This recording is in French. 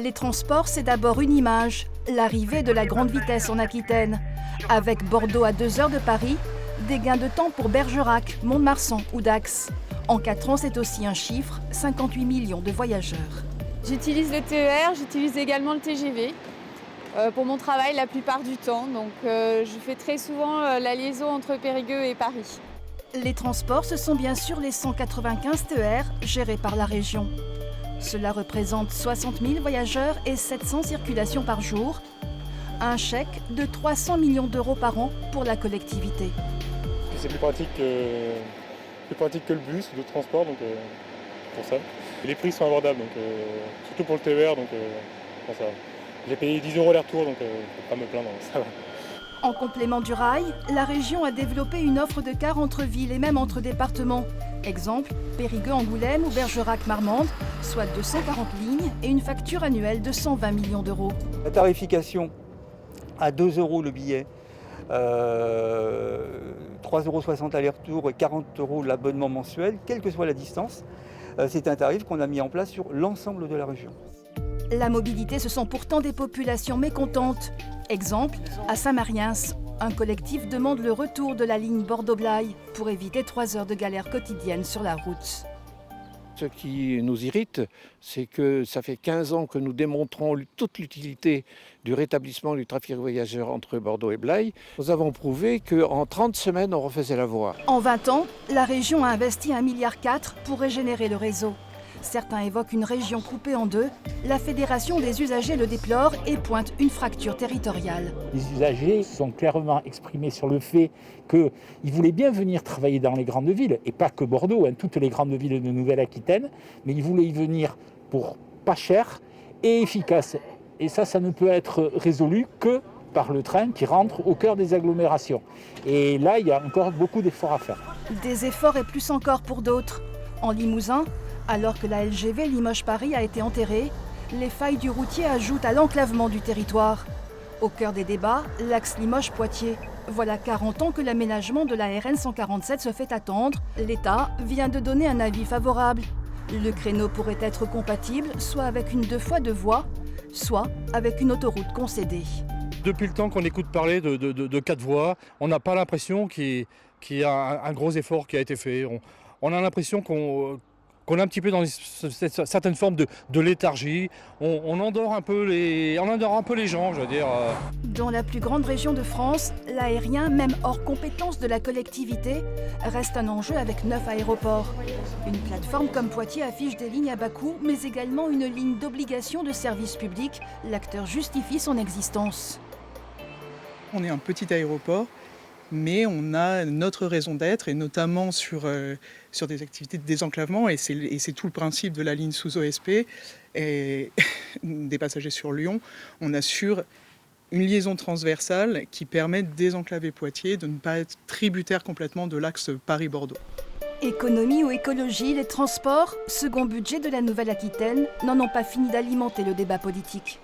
Les transports, c'est d'abord une image, l'arrivée de la grande vitesse en Aquitaine. Avec Bordeaux à 2 heures de Paris, des gains de temps pour Bergerac, Mont-de-Marsan ou Dax. En 4 ans, c'est aussi un chiffre, 58 millions de voyageurs. J'utilise le TER, j'utilise également le TGV pour mon travail la plupart du temps. Donc je fais très souvent la liaison entre Périgueux et Paris. Les transports, ce sont bien sûr les 195 TER gérés par la région. Cela représente 60 000 voyageurs et 700 circulations par jour. Un chèque de 300 millions d'euros par an pour la collectivité. C'est plus pratique que le bus, le transport, donc pour ça. Et les prix sont abordables, donc, surtout pour le TER, donc pour ça. J'ai payé 10 € l'aller-retour, donc faut pas me plaindre, ça va. En complément du rail, la région a développé une offre de cars entre villes et même entre départements. Exemple, Périgueux-Angoulême ou Bergerac-Marmande, soit 240 lignes et une facture annuelle de 120 millions d'euros. La tarification à 2 € le billet, 3,60 € aller-retour et 40 € l'abonnement mensuel, quelle que soit la distance. C'est un tarif qu'on a mis en place sur l'ensemble de la région. La mobilité, ce sont pourtant des populations mécontentes. Exemple, à Saint-Mariens, un collectif demande le retour de la ligne Bordeaux-Blaye pour éviter 3 heures de galère quotidienne sur la route. Ce qui nous irrite, c'est que ça fait 15 ans que nous démontrons toute l'utilité du rétablissement du trafic voyageur entre Bordeaux et Blaye. Nous avons prouvé qu'en 30 semaines, on refaisait la voie. En 20 ans, la région a investi 1,4 milliard pour régénérer le réseau. Certains évoquent une région coupée en deux. La Fédération des usagers le déplore et pointe une fracture territoriale. Les usagers sont clairement exprimés sur le fait qu'ils voulaient bien venir travailler dans les grandes villes, et pas que Bordeaux, toutes les grandes villes de Nouvelle-Aquitaine, mais ils voulaient y venir pour pas cher et efficace. Et ça ne peut être résolu que par le train qui rentre au cœur des agglomérations. Et là, il y a encore beaucoup d'efforts à faire. Des efforts et plus encore pour d'autres. En Limousin, alors que la LGV Limoges-Paris a été enterrée, les failles du routier ajoutent à l'enclavement du territoire. Au cœur des débats, l'axe Limoges-Poitiers. Voilà 40 ans que l'aménagement de la RN 147 se fait attendre. L'État vient de donner un avis favorable. Le créneau pourrait être compatible soit avec une 2 fois 2 voies, soit avec une autoroute concédée. Depuis le temps qu'on écoute parler de 4 voies, on n'a pas l'impression qu'il y a un gros effort qui a été fait. On a l'impression qu'on est un petit peu dans cette certaine forme de léthargie. On endort un peu les gens, je veux dire. Dans la plus grande région de France, l'aérien, même hors compétence de la collectivité, reste un enjeu avec 9 aéroports. Une plateforme comme Poitiers affiche des lignes à bas coût, mais également une ligne d'obligation de service public. L'acteur justifie son existence. On est un petit aéroport, mais on a notre raison d'être, et notamment sur des activités de désenclavement, et c'est tout le principe de la ligne sous OSP et des passagers sur Lyon. On assure une liaison transversale qui permet de désenclaver Poitiers, de ne pas être tributaire complètement de l'axe Paris-Bordeaux. Économie ou écologie, les transports, second budget de la Nouvelle-Aquitaine, n'en ont pas fini d'alimenter le débat politique.